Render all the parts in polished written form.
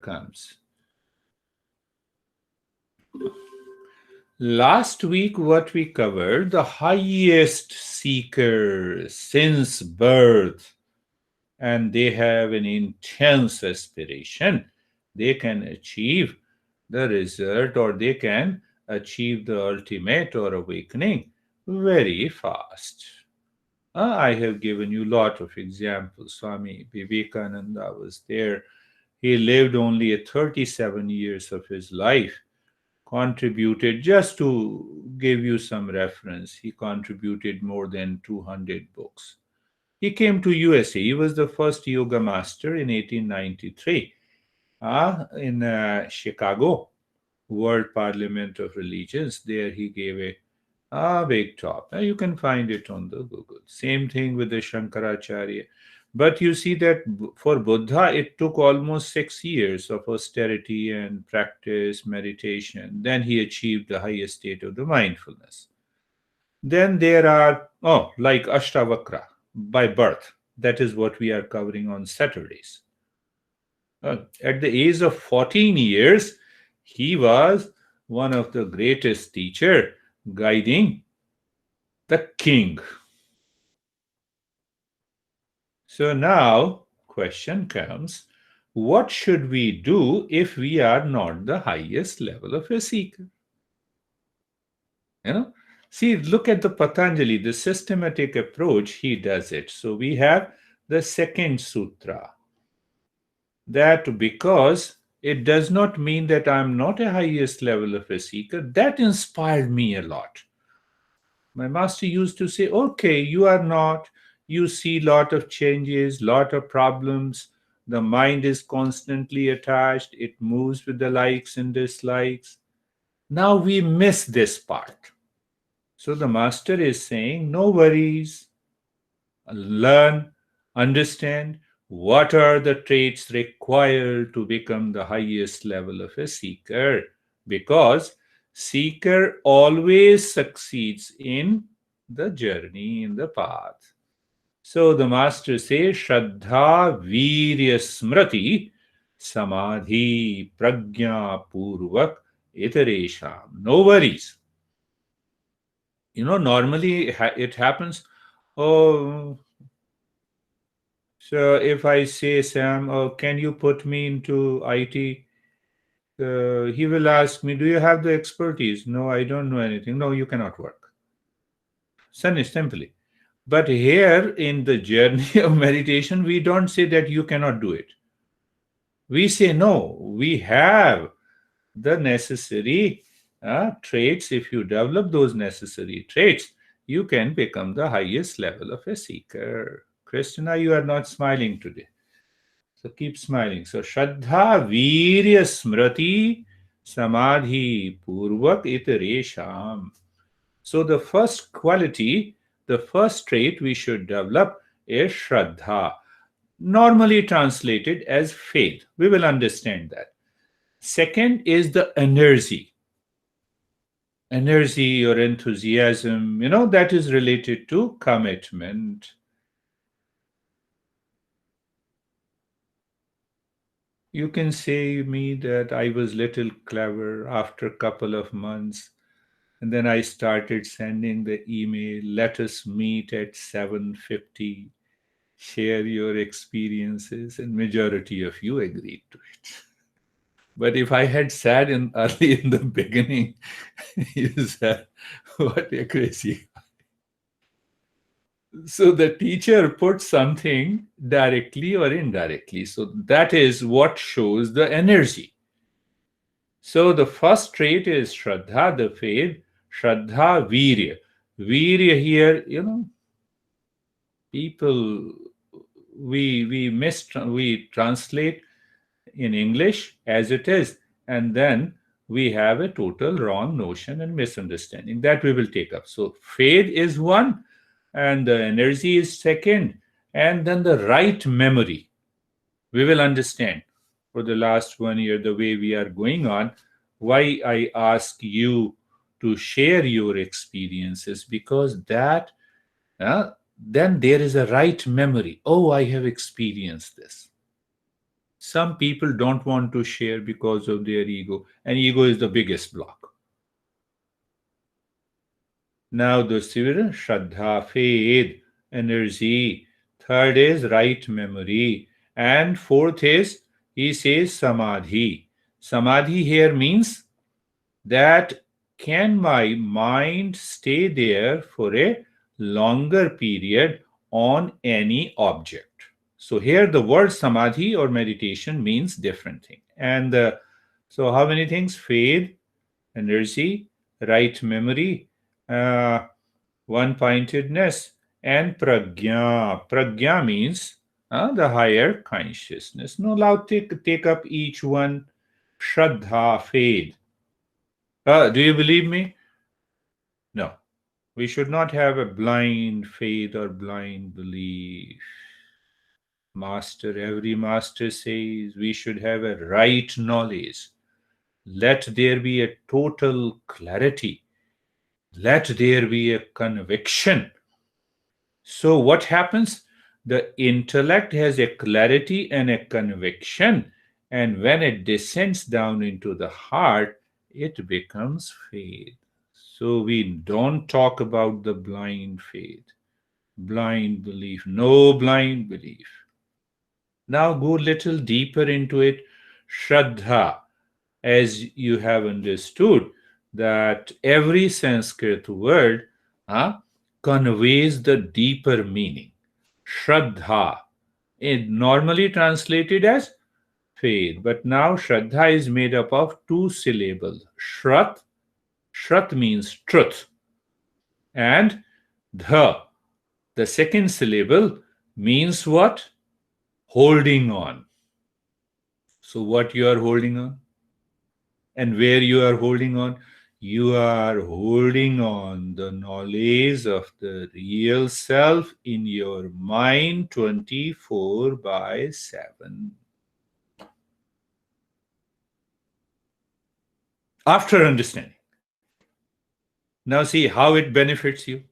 comes. Last week, what we covered, the highest seeker since birth, and they have an intense aspiration. They can achieve the result, or they can achieve the ultimate or awakening very fast. I have given you a lot of examples. Swami Vivekananda was there. He lived only 37 years of his life, contributed, just to give you some reference, he contributed more than 200 books. He came to USA. He was the first yoga master in 1893 in Chicago, World Parliament of Religions. There he gave a big talk. You can find it on the Google. Same thing with the Shankaracharya. But you see that for Buddha, it took almost 6 years of austerity and practice, meditation. Then he achieved the highest state of the mindfulness. Then there are, like Ashtavakra by birth. That is what we are covering on Saturdays. At the age of 14 years, he was one of the greatest teacher guiding the king. So now question comes, what should we do if we are not the highest level of a seeker? See, look at the Patanjali, the systematic approach, he does it. So we have the second sutra, that because it does not mean that I'm not a highest level of a seeker. That inspired me a lot. My master used to say, okay, you are not, you see lot of changes, lot of problems, the mind is constantly attached, it moves with the likes and dislikes. Now we miss this part. So the master is saying, no worries, learn, understand what are the traits required to become the highest level of a seeker, because seeker always succeeds in the journey, in the path. So the master says, Shraddha Virya Smriti Samadhi Prajna Purvak Itaresham. No worries. Normally it happens. Oh, so if I say, Sam, can you put me into IT? He will ask me, do you have the expertise? No, I don't know anything. No, you cannot work. Simply. But here in the journey of meditation, we don't say that you cannot do it. We say, no, we have the necessary traits. If you develop those necessary traits, you can become the highest level of a seeker. Christina, you are not smiling today. So keep smiling. So Shraddha Virya Smriti Samadhi Purvak Itaresham. So the first quality, the first trait we should develop is Shraddha, normally translated as faith. We will understand that. Second is the energy or enthusiasm, that is related to commitment. You can say me that I was little clever after a couple of months, and then I started sending the email, let us meet at 7:50, share your experiences, and majority of you agreed to it. But if I had said early in the beginning, you said, what a crazy. So the teacher put something directly or indirectly. So that is what shows the energy. So the first trait is Shraddha, the faith, Shraddha, Virya. Virya here, people, we translate in English as it is, and then we have a total wrong notion and misunderstanding that we will take up. So faith is one, and the energy is second, and then the right memory. We will understand for the last 1 year the way we are going on, why I ask you to share your experiences, because that then there is a right memory. Oh, I have experienced this. Some people don't want to share because of their ego, and ego is the biggest block. Now, the civil Shraddha, faith, energy. Third is right memory. And fourth is, he says, Samadhi. Samadhi here means that can my mind stay there for a longer period on any object? So here the word Samadhi or meditation means different thing. And so how many things? Faith, energy, right memory, uh, one pointedness, and pragya. Pragya means the higher consciousness. Now, take up each one. Shraddha, faith. Do you believe me? No. We should not have a blind faith or blind belief. Every master says we should have a right knowledge. Let there be a total clarity. Let there be a conviction. So, what happens? The intellect has a clarity and a conviction, and when it descends down into the heart, it becomes faith. So, we don't talk about the blind faith, blind belief, no blind belief. Now, go a little deeper into it. Shraddha, as you have understood, that every Sanskrit word conveys the deeper meaning. Shraddha, it normally translated as faith, but now Shraddha is made up of two syllables. Shrat means truth, and the second syllable means what? Holding on. So, what you are holding on? And where you are holding on? You are holding on the knowledge of the real self in your mind 24 by 7. After understanding. Now see how it benefits you.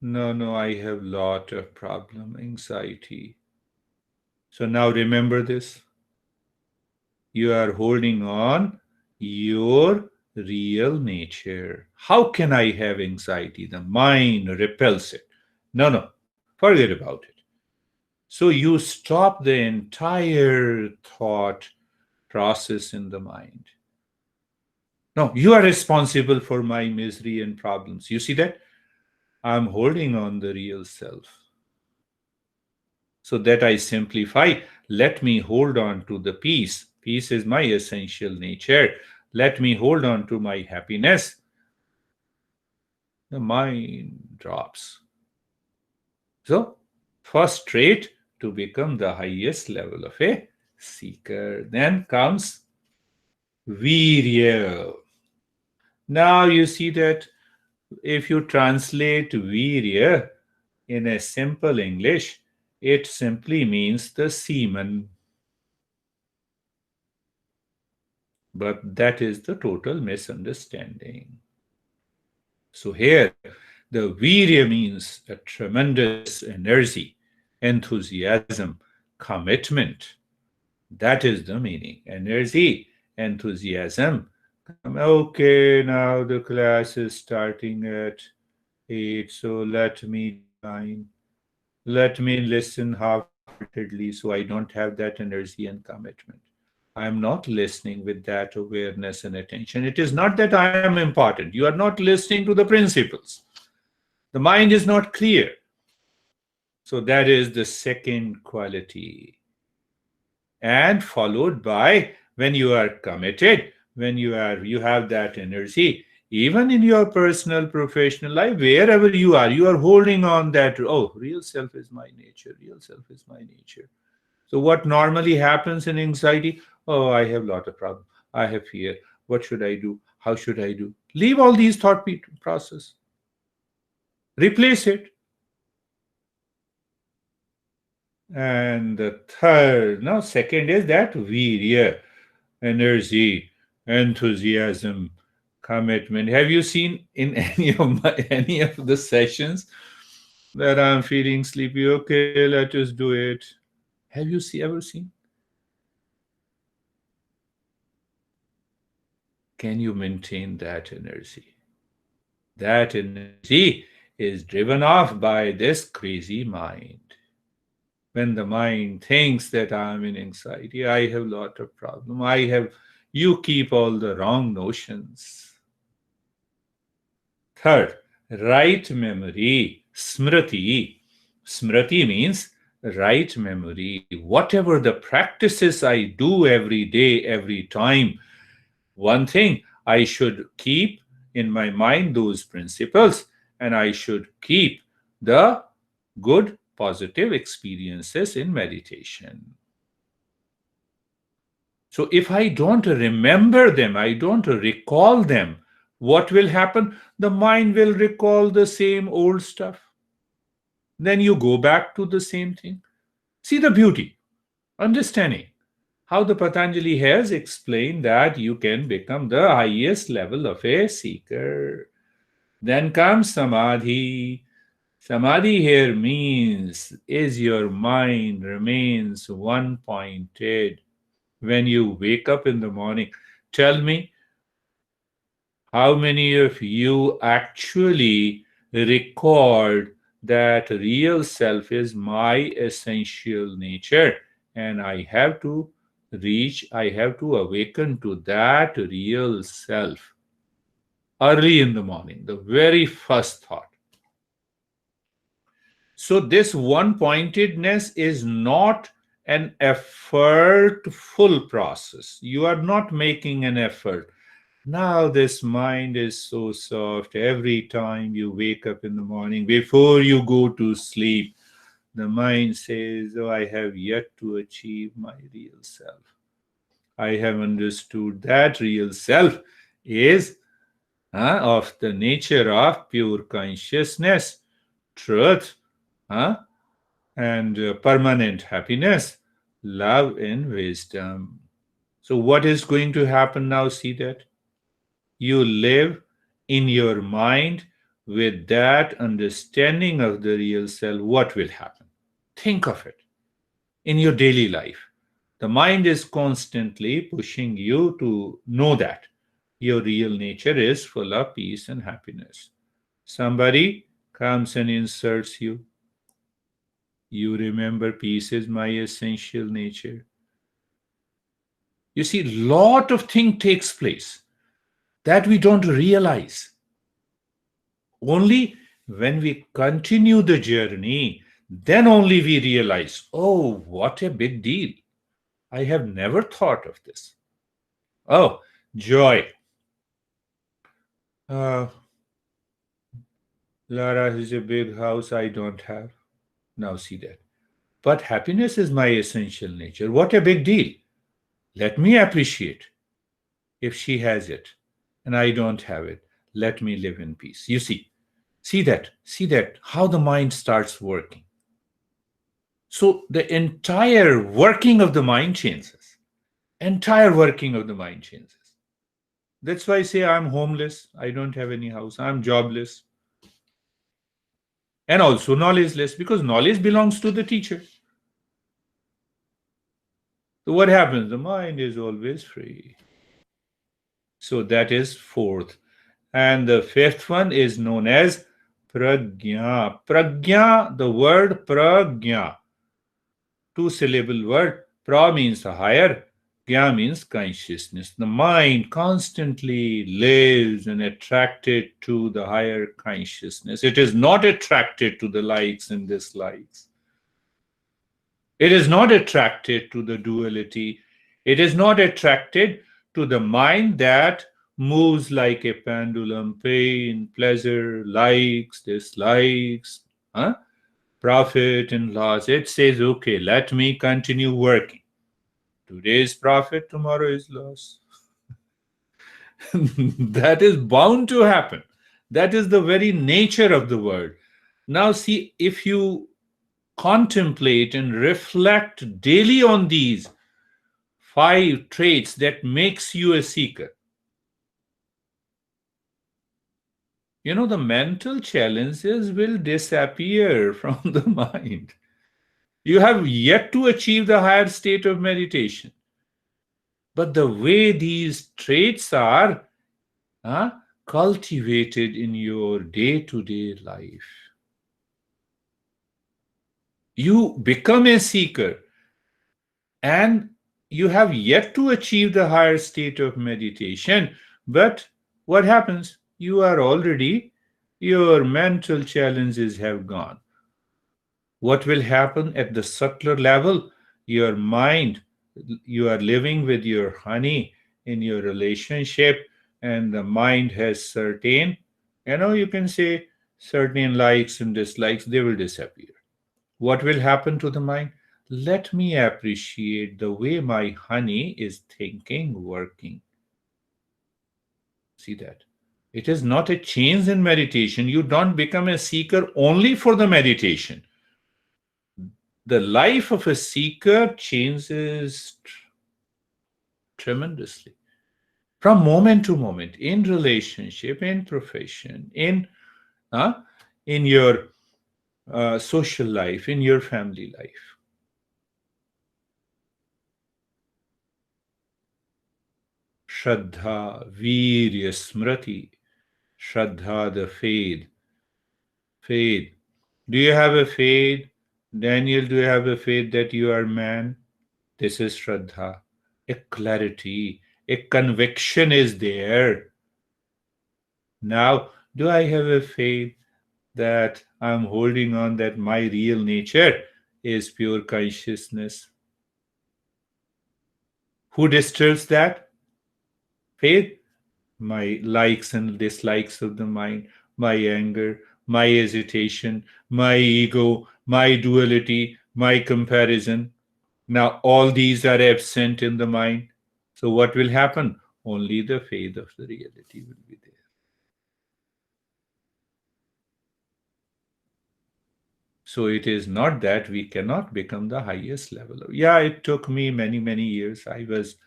No, I have lot of problem, anxiety. So now remember this. You are holding on your real nature. How can I have anxiety? The mind repels it. No, forget about it. So you stop the entire thought process in the mind. No, you are responsible for my misery and problems. You see that? I'm holding on the real self. So that I simplify, let me hold on to the peace. Peace is my essential nature. Let me hold on to my happiness. The mind drops. So, first trait to become the highest level of a seeker. Then comes virya. Now you see that if you translate virya in a simple English, it simply means the semen. But that is the total misunderstanding. So here, the virya means a tremendous energy, enthusiasm, commitment. That is the meaning. Energy, enthusiasm. Okay, now the class is starting at 8, so let me join. Let me listen half-heartedly so I don't have that energy and commitment. I am not listening with that awareness and attention. It is not that I am important. You are not listening to the principles. The mind is not clear. So that is the second quality. And followed by when you are committed, when you have that energy, even in your personal, professional life, wherever you are holding on that, oh, real self is my nature, real self is my nature. So what normally happens in anxiety? Oh, I have a lot of problems. I have fear. What should I do? How should I do? Leave all these thought process. Replace it. And the second is that virya, energy, enthusiasm, commitment. Have you seen in any of the sessions that I'm feeling sleepy. Okay, let us do it. Have you ever seen? Can you maintain that energy? That energy is driven off by this crazy mind. When the mind thinks that I'm in anxiety, I have lot of problem. You keep all the wrong notions. Third, right memory, smriti. Smriti means right memory. Whatever the practices I do every day, every time, one thing I should keep in my mind those principles, and I should keep the good positive experiences in meditation. So if I don't remember them, I don't recall them, what will happen? The mind will recall the same old stuff. Then you go back to the same thing. See the beauty, understanding how the Patanjali has explained that you can become the highest level of a seeker. Then comes samadhi. Samadhi here means is your mind remains one pointed when you wake up in the morning. Tell me, how many of you actually record that real self is my essential nature and I have to awaken to that real self early in the morning, the very first thought. So, this one pointedness is not an effortful process. You are not making an effort. Now, this mind is so soft. Every time you wake up in the morning, before you go to sleep, the mind says, oh, I have yet to achieve my real self. I have understood that real self is of the nature of pure consciousness, truth, huh, and permanent happiness, love, and wisdom. So, what is going to happen now? See that? You live in your mind with that understanding of the real self. What will happen? Think of it in your daily life. The mind is constantly pushing you to know that your real nature is full of peace and happiness. Somebody comes and inserts you. You remember peace is my essential nature. You see, lot of thing takes place that we don't realize. Only when we continue the journey, then only we realize, oh, what a big deal. I have never thought of this. Oh, joy. Uh, Lara has a big house I don't have. Now see that. But happiness is my essential nature. What a big deal. Let me appreciate if she has it and I don't have it. Let me live in peace. You see that, how the mind starts working. So the entire working of the mind changes. Entire working of the mind changes. That's why I say I'm homeless. I don't have any house. I'm jobless. And also knowledgeless because knowledge belongs to the teacher. So what happens? The mind is always free. So that is fourth. And the fifth one is known as pragya. Pragya, the word pragya, two-syllable word. Pra means higher, gya means consciousness. The mind constantly lives and attracted to the higher consciousness. It is not attracted to the likes and dislikes. It is not attracted to the duality. It is not attracted to the mind that moves like a pendulum, pain, pleasure, likes, dislikes, huh? Profit and loss. It says, okay, let me continue working. Today is profit, tomorrow is loss. That is bound to happen. That is the very nature of the world. Now, see, if you contemplate and reflect daily on these five traits that makes you a seeker, The mental challenges will disappear from the mind. You have yet to achieve the higher state of meditation. But the way these traits are uh, cultivated in your day to day life, you become a seeker and you have yet to achieve the higher state of meditation. But what happens? You are already, your mental challenges have gone. What will happen at the subtler level? Your mind, you are living with your honey in your relationship, and the mind has certain, you can say certain likes and dislikes, they will disappear. What will happen to the mind? Let me appreciate the way my honey is thinking, working. See that? It is not a change in meditation. You don't become a seeker only for the meditation. The life of a seeker changes tremendously from moment to moment in relationship, in profession, uh, in your social life, in your family life. Shraddha, Virya, Smriti. Shraddha, the faith. Faith. Do you have a faith? Daniel, do you have a faith that you are man? This is Shraddha. A clarity, a conviction is there. Now, do I have a faith that I'm holding on that my real nature is pure consciousness? Who disturbs that faith? My likes and dislikes of the mind, my anger, my hesitation, my ego, my duality, my comparison. Now, all these are absent in the mind. So, what will happen? Only the faith of the reality will be there. So, it is not that we cannot become the highest level. Yeah, it took me many, many years. I was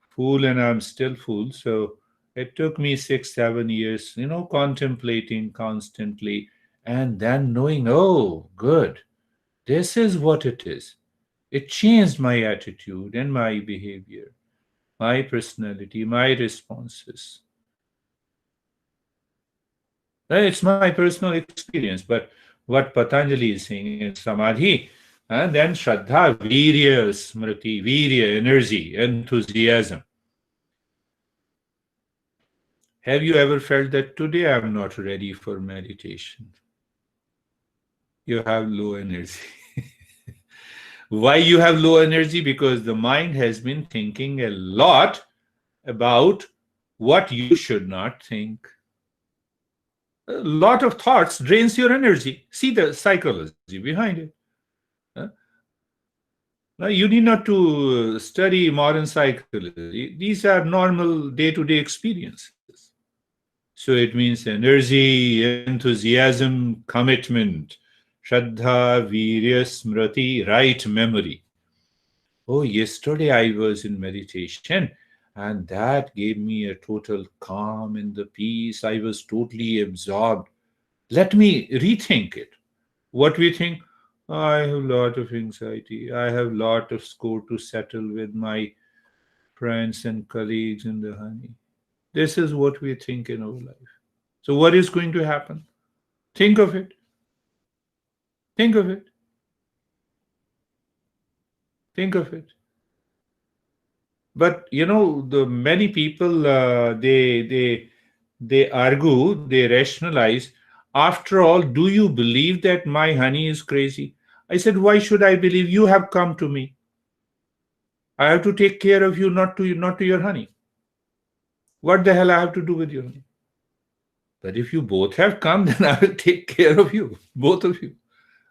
fool and I'm still fool. So, it took me 6, 7 years, contemplating constantly and then knowing, oh, good, this is what it is. It changed my attitude and my behavior, my personality, my responses. It's my personal experience, but what Patanjali is saying in Samadhi, and then Shraddha, Virya, Smriti, Virya, energy, enthusiasm. Have you ever felt that today I'm not ready for meditation? You have low energy. Why you have low energy? Because the mind has been thinking a lot about what you should not think. A lot of thoughts drains your energy. See the psychology behind it. Huh? Now, you need not to study modern psychology. These are normal day-to-day experiences. So it means energy, enthusiasm, commitment, Shraddha, Virya, Smriti, right memory. Oh, yesterday I was in meditation and that gave me a total calm and the peace. I was totally absorbed. Let me rethink it. What we think? I have a lot of anxiety. I have a lot of score to settle with my friends and colleagues in the honey. This is what we think in our life. So, what is going to happen? Think of it. Think of it. Think of it. But the many people they argue, they rationalize. After all, do you believe that my honey is crazy? I said, why should I believe? You have come to me. I have to take care of you, not to your honey. What the hell I have to do with your honey? But if you both have come, then I will take care of you, both of you.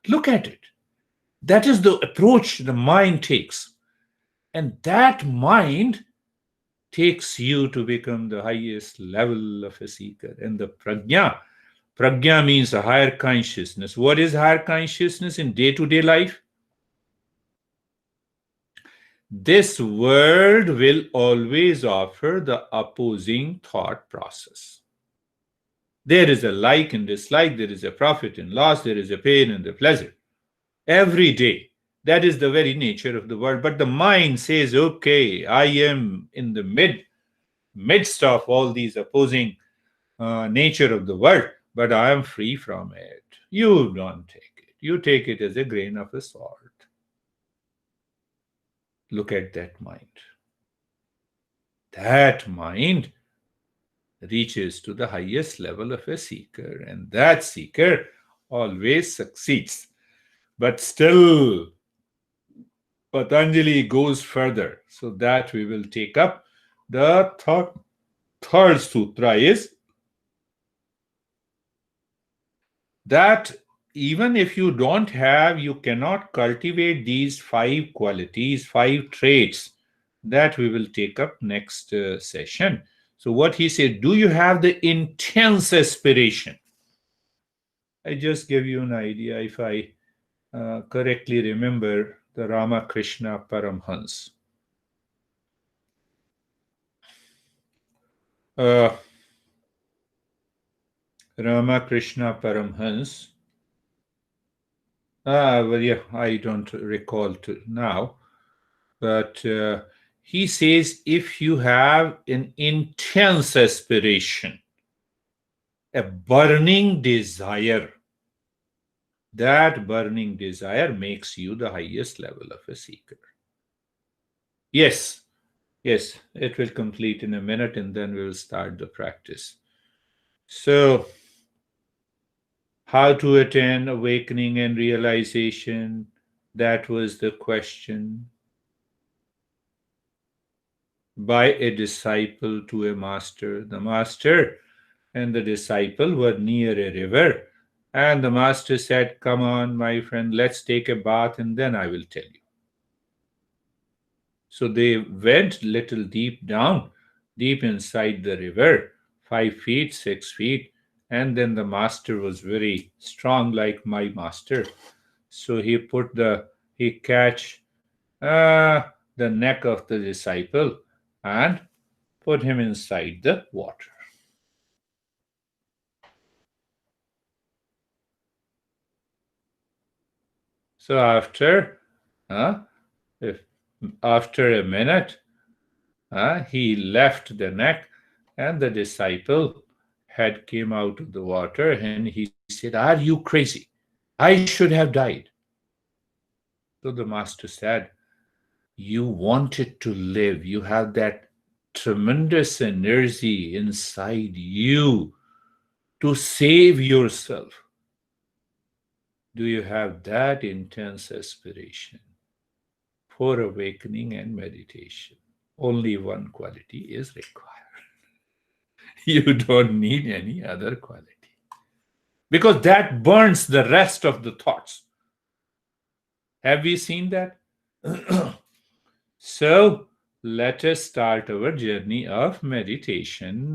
Look at it. That is the approach the mind takes. And that mind takes you to become the highest level of a seeker. And the prajna means a higher consciousness. What is higher consciousness in day to day life? This world will always offer the opposing thought process. There is a like and dislike, there is a profit and loss, there is a pain and a pleasure. Every day. That is the very nature of the world. But the mind says, okay, I am in the midst of all these opposing nature of the world, but I am free from it. You don't take it. You take it as a grain of a salt. Look at that mind. That mind reaches to the highest level of a seeker, and that seeker always succeeds. But still, Patanjali goes further, so that we will take up. The third sutra is that even if you don't have, you cannot cultivate these five qualities, five traits, that we will take up next session. So, what he said, do you have the intense aspiration? I just give you an idea. If I correctly remember the Ramakrishna Paramhans. Uh, Ramakrishna Paramhans. Well, yeah, I don't recall now, but he says if you have an intense aspiration, a burning desire, that burning desire makes you the highest level of a seeker. Yes, yes, it will complete in a minute and then we will start the practice. So, how to attain awakening and realization? That was the question. By a disciple to a master. The master and the disciple were near a river, and the master said, come on, my friend, let's take a bath and then I will tell you. So they went little deep down, deep inside the river, 5 feet, 6 feet, and then the master was very strong, like my master. So he catch the neck of the disciple and put him inside the water. So if after a minute, he left the neck, and the disciple had came out of the water, and he said, "Are you crazy? I should have died." So the master said, "You wanted to live. You have that tremendous energy inside you to save yourself. Do you have that intense aspiration for awakening and meditation? Only one quality is required. You don't need any other quality because that burns the rest of the thoughts. Have we seen that? So, let us start our journey of meditation.